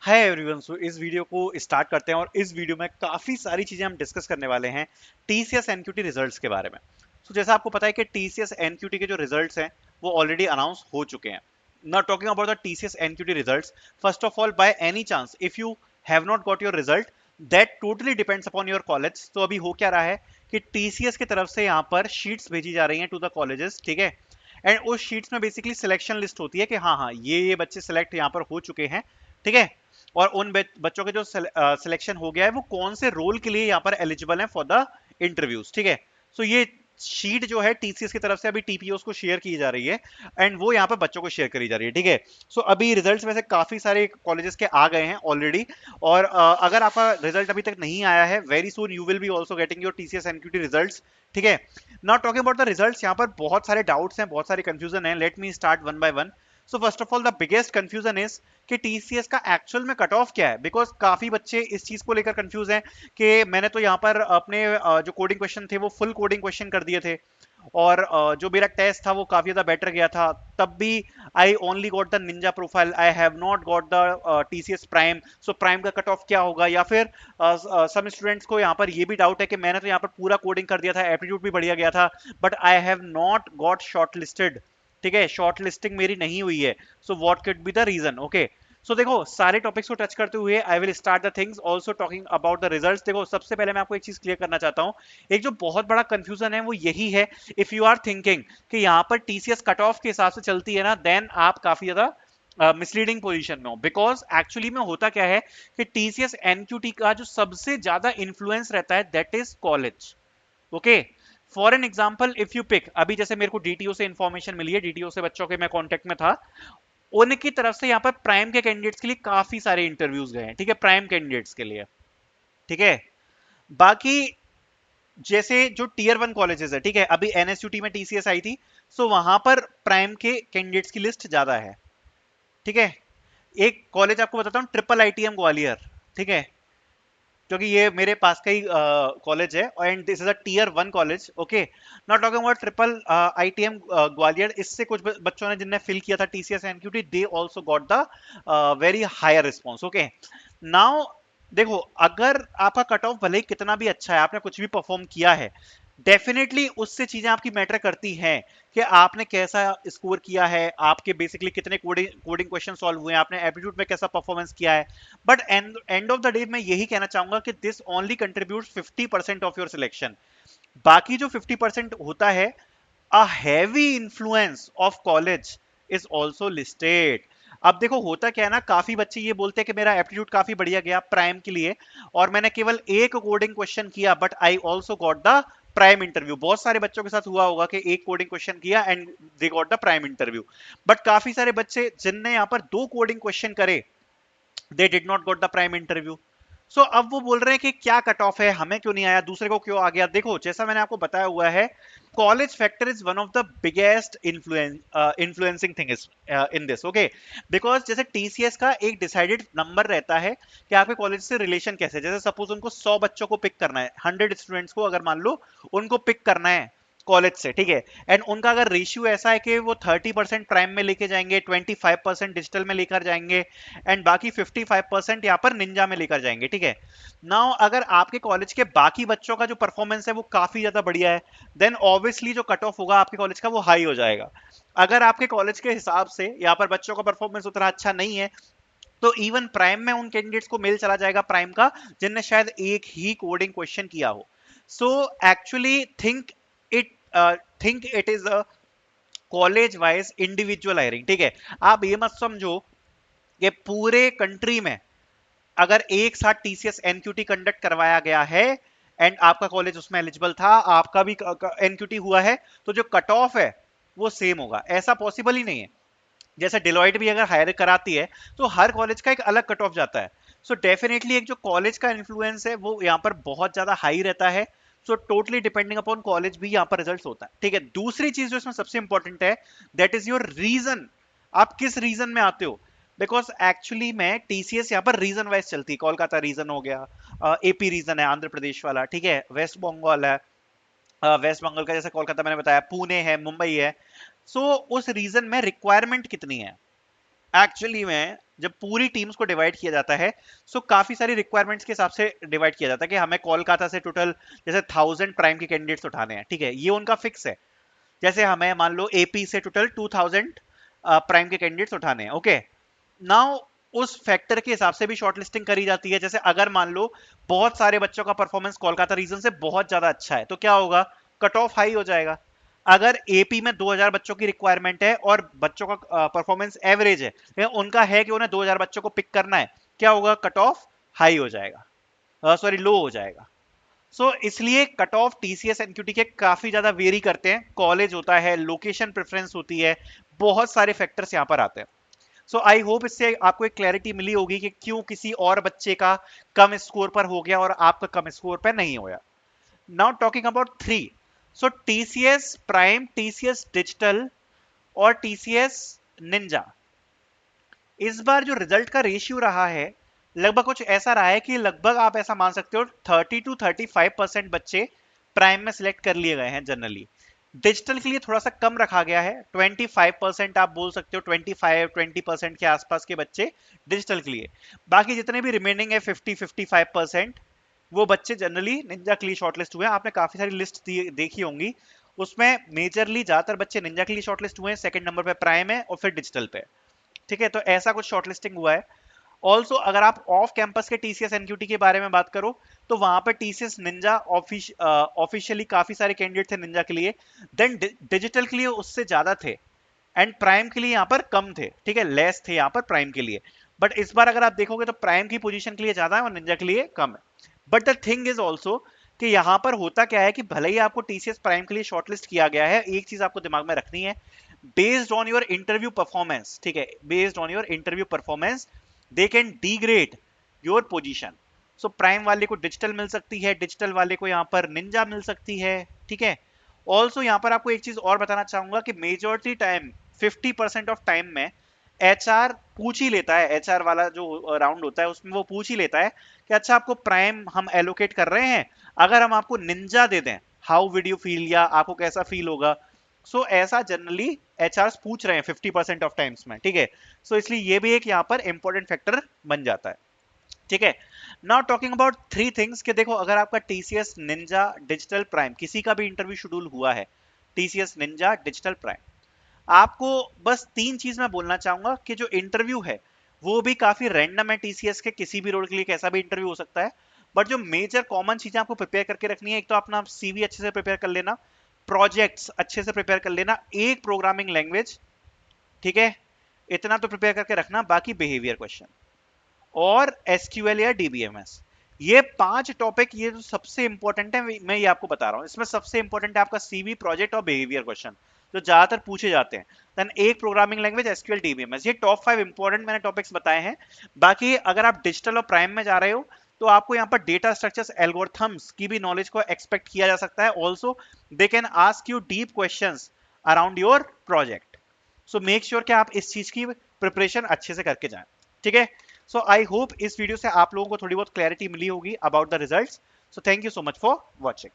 Hi everyone. सो इस video को start करते हैं और इस वीडियो में काफी सारी चीजें हम डिस्कस करने वाले हैं टीसीएस एनक्यूटी रिजल्ट्स के बारे में। जैसा आपको पता है कि टीसीएस एनक्यूटी के जो रिजल्ट्स हैं वो ऑलरेडी अनाउंस हो चुके हैं। Not talking about the TCS NQT results, first of all by any chance if you have not got your result, that totally depends upon your college. तो अभी हो क्या रहा है कि टीसीएस की तरफ से यहाँ पर शीट्स भेजी जा रही हैं टू द कॉलेजेस, ठीक है। एंड उस शीट्स में बेसिकली सिलेक्शन लिस्ट होती है कि हाँ हाँ ये बच्चे सिलेक्ट यहाँ पर हो चुके हैं, ठीक है। और उन बच्चों के जो सिलेक्शन हो गया है वो कौन से रोल के लिए यहाँ पर एलिजिबल है फॉर द इंटरव्यूज, ठीक है। सो ये शीट जो है टीसीएस की तरफ से अभी टीपीओस को शेयर की जा रही है एंड वो यहाँ पर बच्चों को शेयर करी जा रही है, ठीक है। सो अभी रिजल्ट्स में से काफी सारे कॉलेजेस के आ गए हैं ऑलरेडी। और अगर आपका रिजल्ट अभी तक नहीं आया है, very soon you will be also getting your TCS NQT results, ठीक है। Not talking about the results, यहाँ पर बहुत सारे डाउट्स हैं, बहुत सारे कंफ्यूजन है। Let me start one by one. So first of all the biggest confusion is कि टीसीएस का एक्चुअल में कट ऑफ क्या है, बिकॉज काफी बच्चे इस चीज को लेकर कंफ्यूज हैं कि मैंने तो यहाँ पर अपने जो कोडिंग क्वेश्चन थे वो फुल कोडिंग क्वेश्चन कर दिए थे और जो मेरा टेस्ट था वो काफी ज्यादा बेटर गया था, तब भी I only got the Ninja profile, I have not got the TCS prime. So prime का कट ऑफ क्या होगा? या फिर सम स्टूडेंट्स को यहाँ पर ये भी डाउट है कि मैंने तो यहाँ पर पूरा कोडिंग कर दिया था, एप्टीट्यूड भी बढ़िया गया था, but I have not got short listed, ठीक है, शॉर्ट लिस्टिंग मेरी नहीं हुई है। So what could be the reason? Okay, so देखो सारे टॉपिक्स को टच करते हुए I will start the things also talking about the results. देखो सबसे पहले मैं आपको एक चीज क्लियर करना चाहता हूँ, एक जो बहुत बड़ा कंफ्यूजन है वो यही है, इफ यू आर थिंकिंग कि यहाँ पर टीसीएस कट ऑफ के हिसाब से चलती है ना, देन आप काफी ज्यादा मिसलीडिंग पोजीशन में हो। बिकॉज एक्चुअली में होता क्या है कि टीसीएस एनक्यूटी का जो सबसे ज्यादा इन्फ्लुएंस रहता है that is college, okay. For an example if you pick, अभी जैसे मेरे को डीटीओ से इंफॉर्मेशन मिली है, डीटीओ से बच्चों के मैं कांटेक्ट में था, उनकी तरफ से यहाँ पर प्राइम के कैंडिडेट्स के लिए काफी सारे इंटरव्यूज गए हैं, ठीक है, प्राइम कैंडिडेट्स के लिए, ठीक है। बाकी जैसे जो टीयर वन कॉलेजेस है, ठीक है, अभी एनएसयूटी में टीसीएस आई थी, सो वहां पर प्राइम के कैंडिडेट्स की लिस्ट ज्यादा है, ठीक है। एक कॉलेज आपको बताता हूँ, ट्रिपल आईटीएम ग्वालियर, ठीक है, क्योंकि ये मेरे पास का ही कॉलेज है and this is a tier one college, okay. Not talking about triple ITM Gwalior, इससे कुछ बच्चों ने जिनने फिल किया था TCS NQT, they also got the very higher response, okay. Now देखो, अगर आपका कट ऑफ भले ही कितना भी अच्छा है, आपने कुछ भी परफॉर्म किया है, डेफिनेटली उससे चीजें आपकी मैटर करती हैं कि आपने कैसा स्कोर किया है, आपके बेसिकली कितने कोडिंग क्वेश्चन सॉल्व हुए हैं, आपने एप्टीट्यूड में कैसा परफॉर्मेंस किया है। But end of the day मैं यही कहना चाहूंगा कि this only contribute 50% of your selection. बाकी जो 50% होता है, a heavy influence of college is also listed. अब देखो होता क्या है ना, काफी बच्चे ये बोलते हैं कि मेरा एप्टीट्यूड काफी बढ़िया गया प्राइम के लिए और मैंने केवल एक कोडिंग क्वेश्चन किया, but I also got the prime interview. बहुत सारे बच्चों के साथ हुआ होगा कि एक कोडिंग क्वेश्चन किया and they got the prime interview, but काफी सारे बच्चे जिनने यहाँ पर दो कोडिंग क्वेश्चन करे, they did not got the prime interview. So अब वो बोल रहे हैं कि क्या कट ऑफ है, हमें क्यों नहीं आया, दूसरे को क्यों आ गया। देखो जैसा मैंने आपको बताया हुआ है, college factor is one of the biggest influencing thing is in this, okay. Because जैसे टीसीएस का एक डिसाइडेड नंबर रहता है कि आपके कॉलेज से रिलेशन कैसे, जैसे सपोज उनको 100 बच्चों को पिक करना है, 100 स्टूडेंट्स को अगर मान लो उनको पिक करना है कॉलेज से, ठीक है, एंड उनका अगर रेशियो ऐसा है कि वो 30% प्राइम में लेके जाएंगे, 25% डिजिटल में लेकर जाएंगे एंड बाकी 55% यहाँ पर निंजा में लेकर जाएंगे, ठीक है। नाउ अगर आपके कॉलेज के बाकी बच्चों का जो परफॉर्मेंस है वो काफी ज्यादा बढ़िया है, देन ऑब्वियसली जो कट ऑफ होगा आपके कॉलेज का वो हाई हो जाएगा। अगर आपके कॉलेज के हिसाब से यहाँ पर बच्चों का परफॉर्मेंस उतना अच्छा नहीं है, तो इवन प्राइम में उन कैंडिडेट्स को मेल चला जाएगा प्राइम का जिनने शायद एक ही कोडिंग क्वेश्चन किया हो। So actually it think it is a college wise individual hiring, ठीक है। आप ये मत समझो कि पूरे कंट्री में अगर एक साथ टीसीएस एनक्यूटी कंडक्ट करवाया गया है एंड आपका कॉलेज उसमें एलिजिबल था, आपका भी एनक्यूटी हुआ है, तो जो कट ऑफ है वो सेम होगा, ऐसा पॉसिबल ही नहीं है। जैसे डिलॉयट भी अगर हायर कराती है तो हर कॉलेज का एक अलग कट ऑफ जाता है। सो डेफिनेटली एक जो कॉलेज का इन्फ्लुएंस है वो यहाँ पर बहुत ज्यादा हाई रहता है। So totally depending upon college भी यहाँ पर रिजल्ट होता है, ठीक है। दूसरी चीज जो इसमें सबसे इंपॉर्टेंट है, दैट इज योर रीजन, आप किस रीजन में आते हो। बिकॉज एक्चुअली में टीसीएस यहाँ पर रीजन वाइज चलती है, कोलकाता रीजन हो गया, एपी रीजन है आंध्र प्रदेश वाला, ठीक है, वेस्ट बंगाल है, वेस्ट बंगाल का जैसे कोलकाता मैंने बताया, पुणे है, मुंबई है। सो उस रीजन में रिक्वायरमेंट कितनी है, एक्चुअली में जब पूरी टीम्स को डिवाइड किया जाता है, सो काफी सारी रिक्वायरमेंट्स के हिसाब से डिवाइड किया जाता है कि हमें कोलकाता से टोटल जैसे 1000 प्राइम के कैंडिडेट्स उठाने हैं, ठीक है, ये उनका फिक्स है। जैसे हमें मान लो एपी से टोटल 2000 प्राइम के कैंडिडेट्स उठाने हैं, ओके। नाउ उस फैक्टर के हिसाब से भी शॉर्टलिस्टिंग करी जाती है। जैसे अगर मान लो बहुत सारे बच्चों का परफॉर्मेंस कोलकाता रीजन से बहुत ज्यादा अच्छा है, तो क्या होगा, कट ऑफ हाई हो जाएगा। अगर एपी में 2000 बच्चों की रिक्वायरमेंट है और बच्चों का परफॉर्मेंस एवरेज है, उनका है कि उन्हें 2000 बच्चों को पिक करना है, क्या होगा, कट ऑफ हाई हो जाएगा, सॉरी लो हो जाएगा। इसलिए कट ऑफ टीसीएस एनक्यूटी के काफी ज्यादा वेरी करते हैं, कॉलेज होता है, लोकेशन प्रेफरेंस होती है, बहुत सारे फैक्टर्स यहां पर आते हैं। आई होप इससे आपको एक क्लैरिटी मिली होगी कि क्यों किसी और बच्चे का कम स्कोर पर हो गया और आपका कम स्कोर पर नहीं होया। Now talking about three, TCS prime, TCS digital और टीसीएस निंजा, इस बार जो रिजल्ट का रेशियो रहा है लगभग कुछ ऐसा रहा है कि लगभग आप ऐसा मान सकते हो 30 to 35% बच्चे प्राइम में सिलेक्ट कर लिए गए हैं जनरली। डिजिटल के लिए थोड़ा सा कम रखा गया है, 25% आप बोल सकते हो, 25-20% के आसपास के बच्चे डिजिटल के लिए। बाकी जितने भी रिमेनिंग है 50-55%, वो बच्चे जनरली निंजा के लिए शॉर्टलिस्ट हुए हैं। आपने काफी सारी लिस्ट देखी होंगी, उसमें मेजरली ज्यादातर बच्चे निंजा के लिए शॉर्टलिस्ट हुए हैं, सेकंड नंबर पे प्राइम है और फिर डिजिटल पे, ठीक है। तो ऐसा कुछ शॉर्टलिस्टिंग हुआ है। ऑल्सो अगर आप ऑफ कैंपस के टीसीएस एनक्यूटी के बारे में बात करो, तो वहां पर टीसीएस निंजा ऑफिशियली काफी सारे कैंडिडेट थे निंजा के लिए, देन डिजिटल के लिए उससे ज्यादा थे, एंड प्राइम के लिए यहाँ पर कम थे, ठीक है, लेस थे यहाँ पर प्राइम के लिए। बट इस बार अगर आप देखोगे तो प्राइम की पोजीशन के लिए ज्यादा है और निंजा के लिए कम है। But the thing is also कि यहाँ पर होता क्या है कि भले ही आपको टीसीएस प्राइम के लिए शॉर्टलिस्ट किया गया है, एक चीज आपको दिमाग में रखनी है, based on your interview performance, ठीक है, based on your interview performance they can degrade your position. Prime वाले को डिजिटल मिल सकती है, डिजिटल वाले को यहाँ पर निंजा मिल सकती है, ठीक है। ऑल्सो यहाँ पर आपको एक चीज और बताना चाहूंगा कि मेजॉरिटी टाइम 50% ऑफ टाइम में एचआर पूछ ही लेता है, एचआर वाला जो राउंड होता है उसमें वो पूछ ही लेता है कि अच्छा आपको प्राइम हम एलोकेट कर रहे हैं, अगर हम आपको निंजा दे दें, हाउ विड यू फील, या आपको कैसा फील होगा। ऐसा जनरली एचआर पूछ रहे हैं 50% ऑफ टाइम्स में, ठीक है। इसलिए ये भी एक यहाँ पर इंपॉर्टेंट फैक्टर बन जाता है, ठीक है। Now talking about three things, कि देखो अगर आपका टीसीएस निंजा डिजिटल प्राइम किसी का भी इंटरव्यू शेड्यूल हुआ है, टीसीएस निंजा डिजिटल प्राइम, आपको बस तीन चीज मैं बोलना चाहूंगा कि जो इंटरव्यू है वो भी काफी रैंडम है, टीसीएस के किसी भी रोल के लिए कैसा भी इंटरव्यू हो सकता है। बट जो मेजर कॉमन चीजें आपको प्रिपेयर करके रखनी है, एक तो अपना सीवी अच्छे से प्रिपेयर कर लेना, प्रोजेक्ट्स अच्छे से प्रिपेयर कर लेना, एक प्रोग्रामिंग लैंग्वेज, ठीक है, इतना तो प्रिपेयर करके रखना, बाकी बिहेवियर क्वेश्चन और एसक्यूएल या डीबीएमएस, ये पांच टॉपिक, ये जो सबसे इंपॉर्टेंट है, मैं ये आपको बता रहा हूं। इसमें सबसे इंपॉर्टेंट है आपका सीवी, प्रोजेक्ट और बिहेवियर क्वेश्चन, जो ज्यादातर पूछे जाते हैं। देन एक प्रोग्रामिंग लैंग्वेज, एसक्यूएल, डीबीएमएस, ये टॉप 5 इंपॉर्टेंट मैंने टॉपिक्स बताए हैं। बाकी अगर आप डिजिटल और प्राइम में जा रहे हो तो आपको यहाँ पर डेटा स्ट्रक्चर्स, एल्गोरिथम्स की भी नॉलेज को एक्सपेक्ट किया जा सकता है। Also they can ask you deep questions around your project. Make sure कि आप इस चीज की प्रिपरेशन अच्छे से करके जाएं, ठीक है। आई होप इस वीडियो से आप लोगों को थोड़ी बहुत क्लैरिटी मिली होगी about the results. Thank you so much for watching.